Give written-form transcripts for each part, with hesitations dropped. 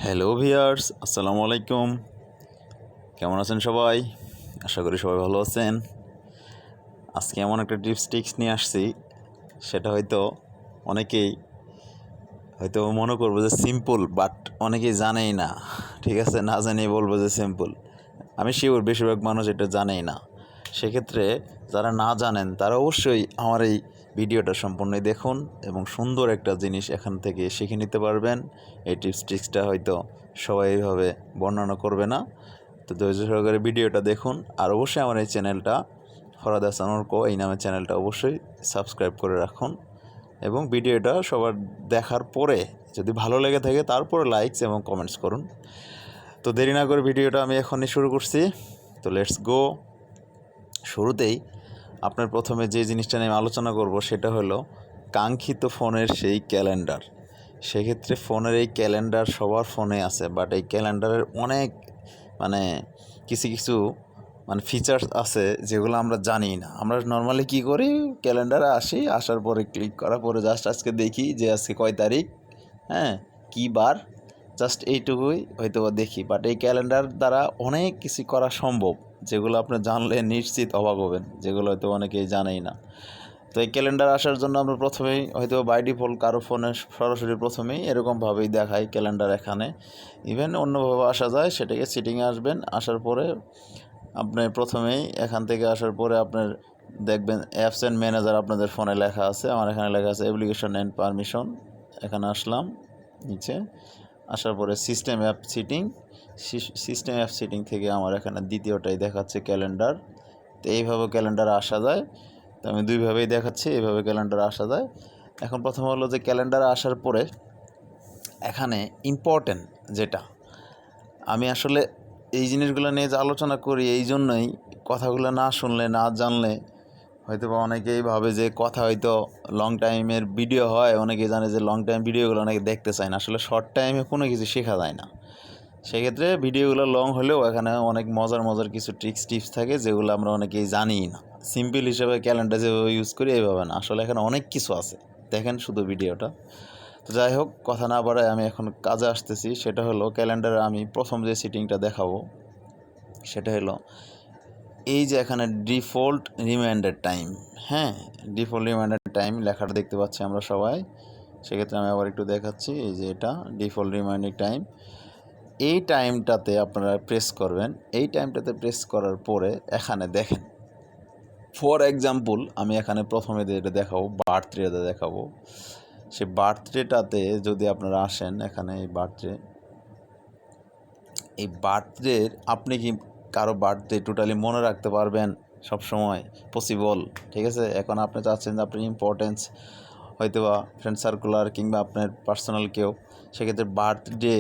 Hello viewers, আসসালামু আলাইকুম। কেমন আছেন সবাই? আশা করি সবাই ভালো আছেন। আজকে এমন একটা টিপস নিয়ে আসছি, সেটা অনেকেই হয়তো মনে করবো যে সিম্পল, বাট অনেকেই জানেই না। ঠিক আছে, না জানিয়ে বলবো যে সিম্পল। আমি শিওর বেশিরভাগ মানুষ এটা জানেই না। সেক্ষেত্রে যারা না জানেন তারা অবশ্যই আমার এই ভিডিওটা সম্পূর্ণই দেখুন এবং সুন্দর একটা জিনিস এখান থেকে শিখে নিতে পারবেন। এই টিপসটা হয়তো সবাই এইভাবে বর্ণনা করবে না, তো ধৈর্য সহকারে ভিডিওটা দেখুন। আর অবশ্যই আমার এই চ্যানেলটা ফরহাদ হাসান আরকো এই নামে চ্যানেলটা অবশ্যই সাবস্ক্রাইব করে রাখুন এবং ভিডিওটা সবার দেখার পরে যদি ভালো লেগে থাকে তারপরে লাইকস এবং কমেন্টস করুন। তো দেরি না করে ভিডিওটা আমি এখনই শুরু করছি। তো লেটস গো। শুরুতেই আপনার প্রথমে যে জিনিসটা নিয়ে আলোচনা করব সেটা হলো কাঙ্ক্ষিত ফোনের সেই ক্যালেন্ডার। সেক্ষেত্রে ফোনের এই ক্যালেন্ডার সবার ফোনে আছে, বাট এই ক্যালেন্ডারের অনেক কিছু ফিচার্স আছে যেগুলো আমরা জানি না। আমরা নর্মালি কী করি, ক্যালেন্ডারে আসার পরে ক্লিক করার পরে জাস্ট আজকে দেখি যে আজকে কয় তারিখ, কী বার, জাস্ট এইটুকুই হয়তো দেখি। বাট এই ক্যালেন্ডার দ্বারা অনেক কিছু করা সম্ভব, যেগুলো আপনি জানলে নিশ্চিত অবাক হবেন, যেগুলো হয়তো অনেকেই জানেই না। তো এই ক্যালেন্ডার আসার জন্য আমরা প্রথমেই হয়তো বাই ডিফল্ট কারো ফোনে সরাসরি প্রথমেই এরকমভাবেই দেখাই ক্যালেন্ডার। এখানে ইভেন অন্যভাবে আসা যায়, সেটাকে সিটিংয়ে আসবেন। আসার পরে আপনি প্রথমেই এখান থেকে আসার পরে আপনার দেখবেন অ্যাপস অ্যান্ড ম্যানেজার আপনাদের ফোনে লেখা আছে। আমার এখানে লেখা আছে অ্যাপ্লিকেশন অ্যান্ড পারমিশন। এখানে আসলাম, নিচে আসার পরে সিস্টেম অ্যাপ সিটিং থেকে আমার এখানে দ্বিতীয়টাই দেখাচ্ছে ক্যালেন্ডার। তো এইভাবে ক্যালেন্ডার আসা যায়। তো আমি দুইভাবেই দেখাচ্ছি, এইভাবে ক্যালেন্ডার আসা যায়। এখন প্রথম হলো যে ক্যালেন্ডারে আসার পরে এখানে ইম্পর্টেন্ট যেটা, আমি আসলে এই জিনিসগুলো নিয়ে যে আলোচনা করি এই জন্যই, কথাগুলো না শুনলে না জানলে হয়তো বা অনেকেই ভাবে যে কথা হয়তো লং টাইমের ভিডিও হয়, অনেকেই জানে যে লং টাইম ভিডিওগুলো অনেকে দেখতে চায় না। আসলে শর্ট টাইমে কোনো কিছু শেখা যায় না। সেক্ষেত্রে ভিডিওগুলো লং হলেও এখানে অনেক মজার কিছু টিপস থাকে যেগুলো আমরা অনেকেই জানিই না। সিম্পল হিসেবে ক্যালেন্ডার যেভাবে ইউজ করি এইভাবে না, আসলে এখানে অনেক কিছু আছে। দেখেন শুধু ভিডিওটা। তো যাই হোক, কথা না বাড়ায় আমি এখন কাজে আসতেছি। সেটা হলো ক্যালেন্ডারে আমি প্রথম যে সেটিংটা দেখাবো সেটা হলো এই যে এখানে default reminder time. Default reminder time লেখাটা দেখতে পাচ্ছি আমরা সবাই। সেক্ষেত্রে আমি আবার একটু দেখাচ্ছি, এই যে এটা ডিফল্ট রিমাইন্ডিং টাইম। এই টাইমটাতে আপনারা প্রেস করবেন। এই টাইমটাতে প্রেস করার পরে এখানে দেখেন, ফর এক্সাম্পল আমি এখানে প্রথমে যেটা দেখাবো বার্থডেটা দেখাবো। সে বার্থডেটাতে যদি আপনারা আসেন, এখানে এই বার্থডের আপনি কি কারো বার্থডে টোটালি মনে রাখতে পারবেন সব সময়? পসিবল, ঠিক আছে। এখন আপনি চাচ্ছেন যে আপনার ইম্পর্টেন্স হয়তো বা ফ্রেন্ড সার্কুলার কিংবা আপনার পার্সোনাল কেউ, সেক্ষেত্রে বার্থডে,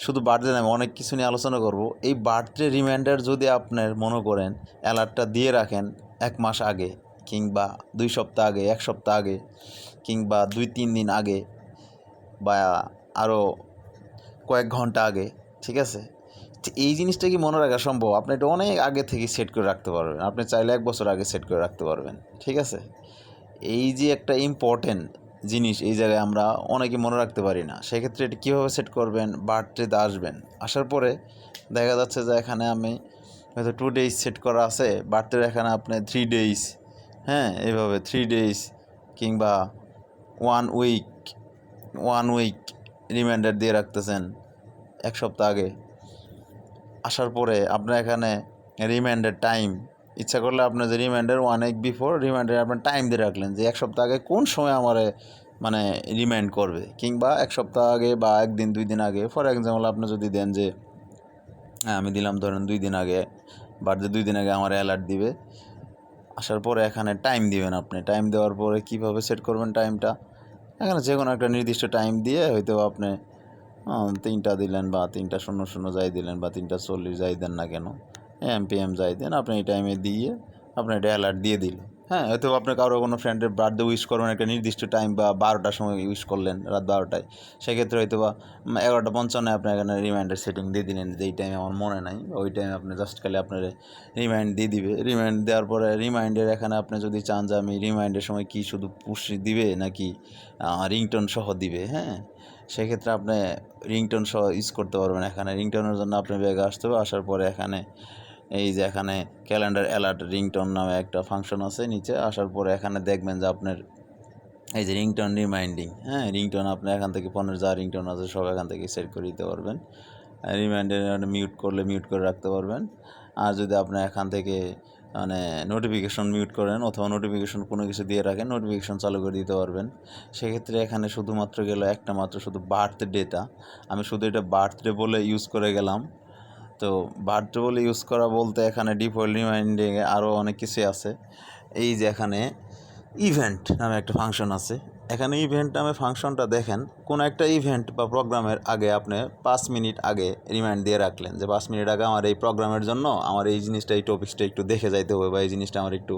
শুধু বার্থডে নয় অনেক কিছু নিয়ে আলোচনা করব। এই বার্থডে রিমাইন্ডার যদি আপনার মনে করেন অ্যালার্টটা দিয়ে রাখেন 1 মাস আগে কিংবা 2 সপ্তাহ আগে, 1 সপ্তাহ আগে কিংবা 2-3 দিন আগে বা আরও কয়েক ঘন্টা আগে, ঠিক আছে। এই জিনিসটা কি মনে রাখা সম্ভব? আপনি এটা অনেক আগে থেকে সেট করে রাখতে পারবেন। আপনি চাইলে 1 বছর আগে সেট করে রাখতে পারবেন, ঠিক আছে। এই যে একটা ইম্পর্টেন্ট জিনিস, এই জায়গায় আমরা অনেকে মনে রাখতে পারি না। সেক্ষেত্রে এটা কীভাবে সেট করবেন? বার্থডেতে আসবেন, আসার পরে দেখা যাচ্ছে যে এখানে আমি হয়তো 2 ডেজ সেট করা আছে, বার্থডের এখানে আপনি 3 ডেজ, এইভাবে 3 ডেজ কিংবা 1 উইক রিমাইন্ডার দিয়ে রাখতেছেন 1 সপ্তাহ আগে। আসার পরে আপনার এখানে রিমাইন্ডার টাইম, ইচ্ছা করলে আপনার যে রিমাইন্ডার 1 উইক বিফোর রিমাইন্ডার আপনার টাইম দিয়ে রাখলেন যে 1 সপ্তাহ আগে কোন সময় আমারে রিমাইন্ড করবে, কিংবা 1 সপ্তাহ আগে বা 1 দিন 2 দিন আগে। ফর এক্সাম্পল আপনি যদি দেন যে আমি দিলাম ধরেন 2 দিন আগে, বার্থডে 2 দিন আগে আমার অ্যালার্ট দিবে। আসার পরে এখানে টাইম দিবেন। আপনি টাইম দেওয়ার পরে কীভাবে সেট করবেন টাইমটা, এখানে যে কোনো একটা নির্দিষ্ট টাইম দিয়ে হয়তো আপনি 3টা দিলেন বা 3:00 যাই দিলেন বা 3:40 যাই দেন না কেন, AM PM যাই দেন, আপনি এই টাইমে দিয়ে আপনি এটা অ্যালার্ট দিয়ে দিল। হ্যাঁ, হয়তো আপনি কারো কোনো ফ্রেন্ডের বার্থডে উইশ করবেন একটা নির্দিষ্ট টাইম বা 12টার সময় উইশ করলেন, রাত 12টায়। সেক্ষেত্রে হয়তো বা 11:55 আপনি এখানে রিমাইন্ডার সেটিং দিয়ে দিলেন যে এই টাইমে আমার মনে নাই, ওই টাইমে আপনি জাস্ট খালি আপনার রিমাইন্ড দিয়ে দিবে। রিমাইন্ড দেওয়ার পরে রিমাইন্ডের এখানে আপনি যদি চান যে আমি রিমাইন্ডের সময় কি শুধু পুশ দিবে নাকি রিংটোন সহ দিবে, হ্যাঁ, সেক্ষেত্রে আপনি রিংটোন সহ ইউজ করতে পারবেন। এখানে রিংটোনের জন্য আপনি ব্যাগে আসতে হবে, আসার পরে এখানে এই যে এখানে ক্যালেন্ডার অ্যালার্ট রিংটোন নামে একটা ফাংশন আছে, নিচে আসার পরে এখানে দেখবেন যে আপনার এই যে রিংটোন রিমাইন্ডিং, হ্যাঁ, রিংটোন আপনি এখান থেকে ফোনের যা রিংটোন আছে সব এখান থেকে সেট করে দিতে পারবেন। রিমাইন্ডার মিউট করলে মিউট করে রাখতে পারবেন। আর যদি আপনি এখান থেকে মানে নোটিফিকেশন মিউট করেন অথবা নোটিফিকেশন কোনো কিছু দিয়ে রাখেন, নোটিফিকেশন চালু করে দিতে পারবেন। সেক্ষেত্রে এখানে শুধুমাত্র গেল একটা মাত্র শুধু বার্থডেটা, আমি শুধু এটা বার্থডে বলে ইউজ করে গেলাম। তো বার্থডে বলে ইউজ করা বলতে এখানে ডিফল্ট রিমাইন্ডিংয়ে আরও অনেক কিছু আছে। এই যে এখানে ইভেন্ট নামে একটা ফাংশন আছে, এখানে ইভেন্ট নামে ফাংশনটা দেখেন, কোনো একটা ইভেন্ট বা প্রোগ্রামের আগে আপনি 5 মিনিট আগে রিমাইন্ড দিয়ে রাখলেন যে 5 মিনিট আগে আমার এই প্রোগ্রামের জন্য আমার এই জিনিসটা, এই টপিক্সটা একটু দেখে যাইতে হবে বা এই জিনিসটা আমার একটু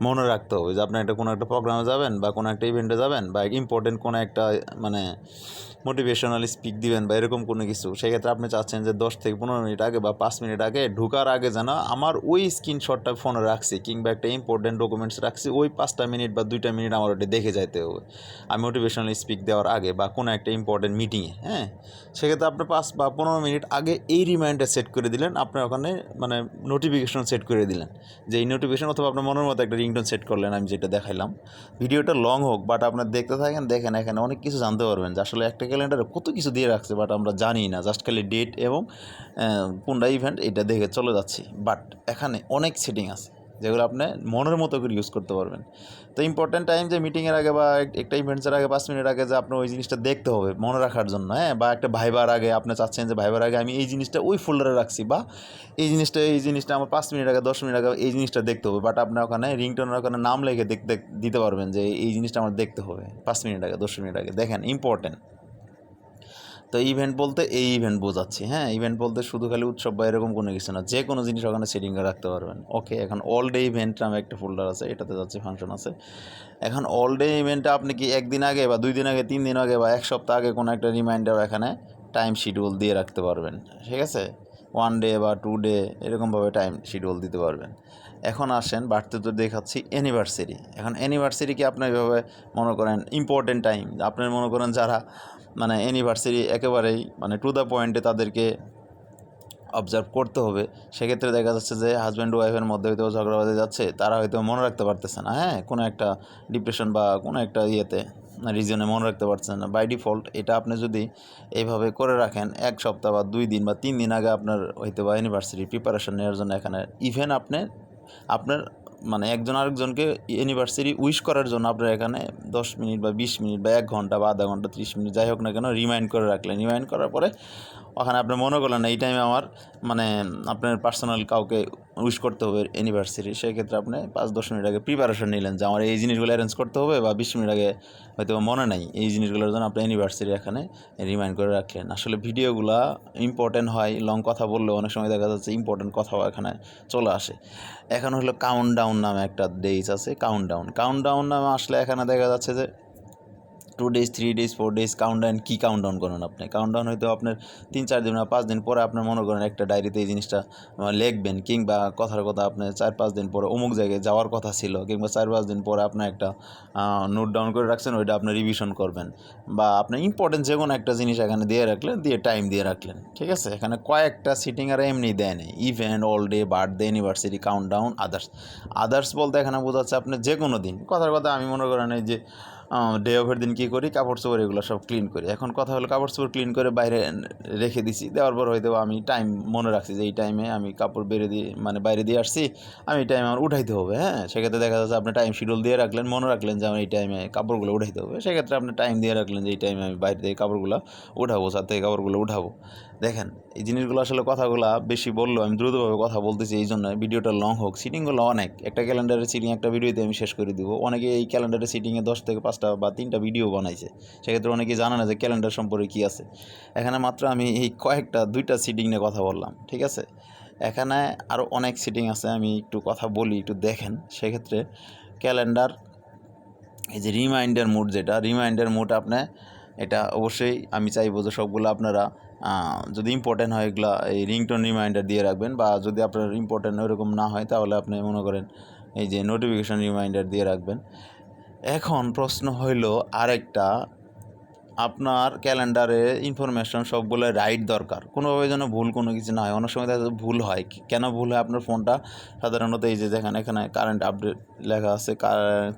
মনে রাখতে হবে। যে আপনি কোনো একটা প্রোগ্রামে যাবেন বা কোনো একটা ইভেন্টে যাবেন বা ইম্পর্টেন্ট কোনো একটা মানে মোটিভেশনাল স্পিক দিবেন বা এরকম কোনো কিছু, সেক্ষেত্রে আপনি চাচ্ছেন যে 10 থেকে 15 মিনিট আগে বা 5 মিনিট আগে ঢোকার আগে যেন আমার ওই স্ক্রিনশটটা ফোনে রাখছি কিংবা একটা ইম্পর্টেন্ট ডকুমেন্টস রাখছি, ওই 5টা মিনিট বা 2টা মিনিট আমার ওটা দেখে যাইতে হবে আমি মোটিভেশনাল স্পিক দেওয়ার আগে বা কোনো একটা ইম্পর্টেন্ট মিটিংয়ে। হ্যাঁ, সেক্ষেত্রে আপনি 5 বা 15 মিনিট আগে এই রিমাইন্ডার সেট করে দিলেন, আপনার ওখানে মানে নোটিফিকেশন সেট করে দিলেন যে এই নোটিফিকেশন, অথবা আপনার মনের মতো একটা রিংটোন সেট করলেন, আমি যেটা দেখাইলাম। ভিডিওটা লং হোক বাট আপনার দেখতে থাকেন, দেখেন এখানে অনেক কিছু জানতে পারবেন যে আসলে একটা ক্যালেন্ডারে কত কিছু দিয়ে রাখছে বাট আমরা জানি না, জাস্ট খালি ডেট এবং কোনটা ইভেন্ট এটা দেখে চলে যাচ্ছি। বাট এখানে অনেক সেটিং আছে যেগুলো আপনি মনের মতো করে ইউজ করতে পারবেন। তো ইম্পর্ট্যান্ট টাইম যে মিটিংয়ের আগে বা একটা ইভেন্টসের আগে 5 মিনিট আগে যে আপনার ওই জিনিসটা দেখতে হবে মনে রাখার জন্য, হ্যাঁ, বা একটা ভাইবার আগে আপনি চাচ্ছেন যে ভাইবার আগে আমি এই জিনিসটা ওই ফোল্ডারে রাখছি, বা এই জিনিসটা আমার 5 মিনিট আগে 10 মিনিট আগে এই জিনিসটা দেখতে হবে, বাট আপনি ওখানে রিংটোনের ওখানে নাম লিখে দেখতে দিতে পারবেন যে এই জিনিসটা আমার দেখতে হবে 5 মিনিট আগে 10 মিনিট আগে। দেখেন ইম্পর্টেন্ট। তো ইভেন্ট বলতে এই ইভেন্ট বোঝাচ্ছি, হ্যাঁ, ইভেন্ট বলতে শুধু খালি উৎসব বা এরকম কোনো কিছু না, যে কোনো জিনিস ওখানে সেটিং করে রাখতে পারবেন। ওকে, এখন অল ডে ইভেন্ট নামে একটা ফোল্ডার আছে, এটাতে যাচ্ছে ফাংশন আছে। এখন অল ডে ইভেন্টটা আপনি কি একদিন আগে বা 2 দিন আগে 3 দিন আগে বা 1 সপ্তাহ আগে কোনো একটা রিমাইন্ডার এখানে টাইম শিডিউল দিয়ে রাখতে পারবেন, ঠিক আছে, 1 ডে বা 2 ডে এরকমভাবে টাইম শিডিউল দিতে পারবেন। এখন আসেন বাড়তে তো দেখাচ্ছি অ্যানিভার্সারি। এখন অ্যানিভার্সারিকে আপনি এভাবে মনে করেন ইম্পর্টেন্ট টাইম, আপনার মনে করেন যারা মানে অ্যানিভার্সারি একেবারেই মানে টু দ্য পয়েন্টে তাদেরকে অবজার্ভ করতে হবে, সেক্ষেত্রে দেখা যাচ্ছে যে হাজব্যান্ড ওয়াইফের মধ্যে হয়তো ঝগড়া বাঁধে যাচ্ছে, তারা হয়তো মনে রাখতে পারতেছে না, হ্যাঁ, কোনো একটা ডিপ্রেশন বা কোনো একটা ইয়েতে রিজনে মনে রাখতে পারছেন না। বাই ডিফল্ট এটা আপনি যদি এইভাবে করে রাখেন 1 সপ্তাহ বা 2 দিন বা 3 দিন আগে আপনার হয়তো বা অ্যানিভার্সারি প্রিপারেশন নেওয়ার জন্য এখানে ইভেন আপনার মানে একজন আরেকজনকে অ্যানিভার্সারি উইশ করার জন্য আপনার এখানে 10 মিনিট বা 20 মিনিট বা 1 ঘন্টা বা আধা ঘন্টা 30 মিনিট যাই হোক না কেন রিমাইন্ড করে রাখলেন। রিমাইন্ড করার পরে ওখানে আপনি মনে করলেন এই টাইমে আমার মানে আপনার পার্সোনাল কাউকে উইশ করতে হবে অ্যানিভার্সারি, সেক্ষেত্রে আপনি 5-10 মিনিট আগে প্রিপারেশন নিলেন যে আমার এই জিনিসগুলো অ্যারেঞ্জ করতে হবে, বা 20 মিনিট আগে হয়তো মনে নাই এই জিনিসগুলোর জন্য আপনি অ্যানিভার্সারি এখানে রিমাইন্ড করে রাখলেন। আসলে ভিডিওগুলো ইম্পর্টেন্ট হয়, লং কথা বললেও অনেক সময় দেখা যাচ্ছে ইম্পর্টেন্ট কথাও এখানে চলে আসে। এখন হলো কাউন্টডাউন নামে একটা ডেজ আছে, কাউন্টডাউন নামে আসলে এখানে দেখা যাচ্ছে যে 2 ডেজ 3 ডেজ 4 ডেজ কাউন্টডাউন। কী কাউন্টডাউন করেন আপনি? কাউন্টডাউন হয়তো আপনার 3-4 দিন বা 5 দিন পরে আপনার মনে করেন একটা ডায়েরিতে এই জিনিসটা লিখবেন, কিংবা কথার কথা আপনার 4-5 দিন পরে অমুক জায়গায় যাওয়ার কথা ছিল, কিংবা 4-5 দিন পরে আপনার একটা নোট ডাউন করে রাখছেন, ওইটা আপনি রিভিশন করবেন, বা আপনার ইম্পর্টেন্ট যে কোনো একটা জিনিস এখানে দিয়ে রাখলেন, দিয়ে টাইম দিয়ে রাখলেন, ঠিক আছে। এখানে কয়েকটা সিটিং আর এমনি দেয় নেই, event, all day, birthday, anniversary, countdown, others বলতে এখানে বোঝাচ্ছে আপনি যে কোনো দিন। কথার কথা আমি মনে করেন এই যে ডে অফের দিন কী করি, কাপড় চোপড় এগুলো সব ক্লিন করি। এখন কথা হলো কাপড় চোপড় ক্লিন করে বাইরে রেখে দিছি, দেওয়ার পর হয়তো আমি টাইম মনে রাখছি যে এই টাইমে আমি কাপড় বেরে দিয়ে মানে বাইরে দিয়ে আসছি, আমি এই টাইমে আমার উঠাইতে হবে, হ্যাঁ, সেক্ষেত্রে দেখা যাচ্ছে আপনি টাইম শিডিউল দিয়ে রাখলেন, মনে রাখলেন যে আমার এই টাইমে কাপড়গুলো উঠাইতে হবে, সেক্ষেত্রে আপনি টাইম দিয়ে রাখলেন যে এই টাইমে আমি বাইরে থেকে কাপড়গুলো উঠাবো, ছাদ থেকে কাপড়গুলো উঠাবো। দেখেন এই জিনিসগুলো আসলে কথাগুলো বেশি বললেও আমি দ্রুতভাবে কথা বলতেছি, এই জন্য ভিডিওটা লং হোক। সিটিংগুলো অনেক, একটা ক্যালেন্ডারের সিটিং একটা ভিডিওতে আমি শেষ করে দিব। অনেকে এই ক্যালেন্ডারের সিটিংয়ে 10 থেকে 5টা বা 3টা ভিডিও বানাইছে, সেক্ষেত্রে অনেকে জানে না যে ক্যালেন্ডার সম্পর্কে কী আছে। এখানে মাত্র আমি এই কয়েকটা 2টা সিটিং নিয়ে কথা বললাম, ঠিক আছে। এখানে আরও অনেক সিটিং আছে, আমি একটু কথা বলি, একটু দেখেন। সেক্ষেত্রে ক্যালেন্ডার এই যে রিমাইন্ডার মোড, যেটা রিমাইন্ডার মোড আপনি এটা অবশ্যই আমি চাইবো যে সবগুলো আপনারা যদি ইম্পর্টেন্ট হয় এগুলো এই রিংটোন রিমাইন্ডার দিয়ে রাখবেন, বা যদি আপনার ইম্পর্টেন্ট ওরকম না হয় তাহলে আপনি মনে করেন এই যে নোটিফিকেশন রিমাইন্ডার দিয়ে রাখবেন। এখন প্রশ্ন হইল আরেকটা, আপনার ক্যালেন্ডারে ইনফরমেশন সবগুলো রাইট দরকার, কোনোভাবে যেন ভুল কোনো কিছু না হয়। অনেক সময় দেখা যায় ভুল হয়, কেন ভুল হয়? আপনার ফোনটা সাধারণত এই যে দেখেন এখানে কারেন্ট আপডেট লেখা আছে,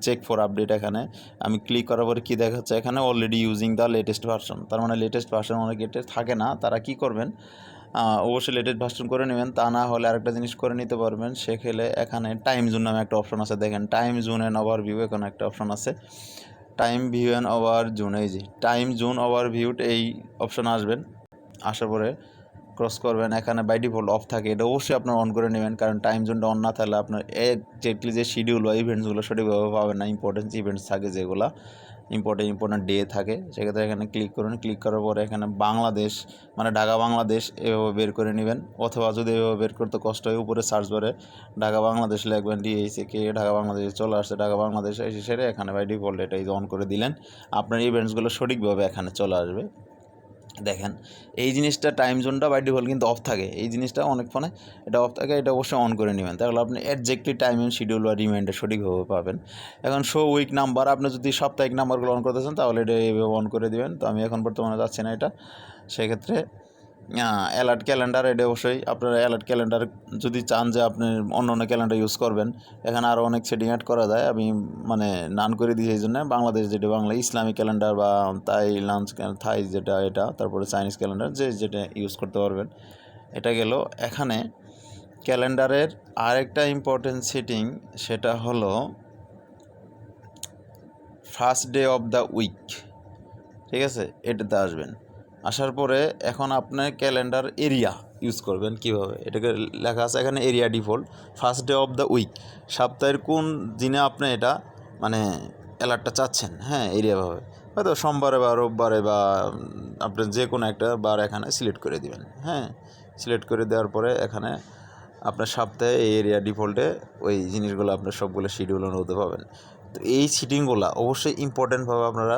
চেক ফর আপডেট, এখানে আমি ক্লিক করার পরে কী দেখাচ্ছে? এখানে already using the latest version. তার মানে লেটেস্ট ভার্সন অনেক থাকে না, তারা কি করবেন? অবশ্যই লেটেস্ট ভার্সন করে নেবেন, তা না হলে আরেকটা জিনিস করে নিতে পারবেন। সেক্ষেত্রে এখানে টাইম জোন নামে একটা অপশন আছে, দেখেন টাইম জোন অ্যান্ড ওভারভিউ, এখানে একটা অপশন আছে time view and over zone. এই যে টাইম জোন ওভারভিউড এই অপশন আসবেন, আসার পরে ক্রস করবেন, এখানে বাই ডিফল্ট অফ থাকে, এটা অবশ্যই আপনার অন করে নেবেন, কারণ টাইম জোনটা অন না থাকলে আপনার এক্স্যাক্টলি যে শিডিউল বা ইভেন্টসগুলো সঠিকভাবে পাবেন না। ইম্পর্টেন্স ইভেন্টস থাকে যেগুলো ইম্পর্টেন্ট ডে থাকে, সেক্ষেত্রে এখানে ক্লিক করুন। ক্লিক করার পরে এখানে বাংলাদেশ মানে ঢাকা বাংলাদেশ এভাবে বের করে নেবেন, অথবা যদি এভাবে বের করতে কষ্ট হয় উপরে সার্চ বারে ঢাকা বাংলাদেশ লিখবেন, ডিএসকে ঢাকা বাংলাদেশে চলে আসছে, ঢাকা বাংলাদেশ এসে সেরে এখানে বাই ডিফল্ট এটা অন করে দিলেন, আপনার ইভেন্টসগুলো সঠিকভাবে এখানে চলে আসবে। দেখেন এই জিনিসটা টাইম জোনটা বাই ডিফল্ট কিন্তু অফ থাকে, এই জিনিসটা অনেক ফোনে এটা অফ থাকে, এটা অবশ্যই অন করে নেবেন, তাহলে আপনি এক্স্যাক্টলি টাইম এন্ড শিডিউল বা রিমাইন্ডার সঠিকভাবে পাবেন। এখন শো উইক নাম্বার, আপনি যদি সাপ্তাহিক নাম্বারগুলো অন করতে চান তাহলে এটা এইভাবে অন করে দেবেন, তো আমি এখন বর্তমানে যাচ্ছি না এটা। সেক্ষেত্রে অ্যালার্ট ক্যালেন্ডার, এটা অবশ্যই আপনারা অ্যালার্ট ক্যালেন্ডার যদি চান যে আপনি অন্য অন্য ক্যালেন্ডার ইউজ করবেন, এখানে আরও অনেক সেটিং অ্যাড করা যায়, আমি মানে নান করে দিই এই জন্য। বাংলাদেশ যেটা বাংলা ইসলামিক ক্যালেন্ডার বা থাই যেটা এটা, তারপরে চাইনিজ ক্যালেন্ডার যেটা ইউজ করতে পারবেন। এটা গেল। এখানে ক্যালেন্ডারের আরেকটা ইম্পর্টেন্ট সেটিং, সেটা হলো first day of the week, ঠিক আছে? এটাতে আসবেন, আসার পরে এখন আপনার ক্যালেন্ডার এরিয়া ইউজ করবেন কীভাবে, এটাকে লেখা আছে এখানে area default first day of the week, সপ্তাহের কোন দিনে আপনি এটা মানে অ্যালার্টটা চাচ্ছেন, হ্যাঁ এরিয়াভাবে, হয়তো সোমবারে বা রোববারে বা আপনি যে কোনো একটা বার এখানে সিলেক্ট করে দিবেন। হ্যাঁ, সিলেক্ট করে দেওয়ার পরে এখানে আপনার সপ্তাহে এই এরিয়া ডিফল্টে ওই জিনিসগুলো আপনার সবগুলো শিডিউল অনুযায়ী পাবেন। তো এই সিটিংগুলো অবশ্যই ইম্পর্টেন্টভাবে আপনারা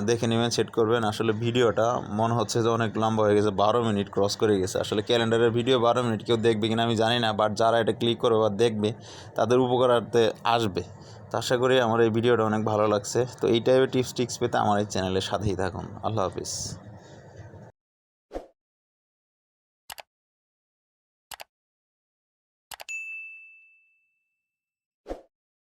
দেখে নেবেন, সেট করবেন। আসলে ভিডিওটা মনে হচ্ছে যে অনেক লম্বা হয়ে গেছে, 12 মিনিট ক্রস করে গেছে। আসলে ক্যালেন্ডারের ভিডিও 12 মিনিট কেউ দেখবে কিনা আমি জানি না, বাট যারা এটা ক্লিক করবে বা দেখবে তাদের উপকারার্থে আসবে। তো আশা করি আমার এই ভিডিওটা অনেক ভালো লাগছে। তো এই টাইপের টিপস পেতে আমার এই চ্যানেলের সাথেই থাকুন। আল্লাহ হাফিজ।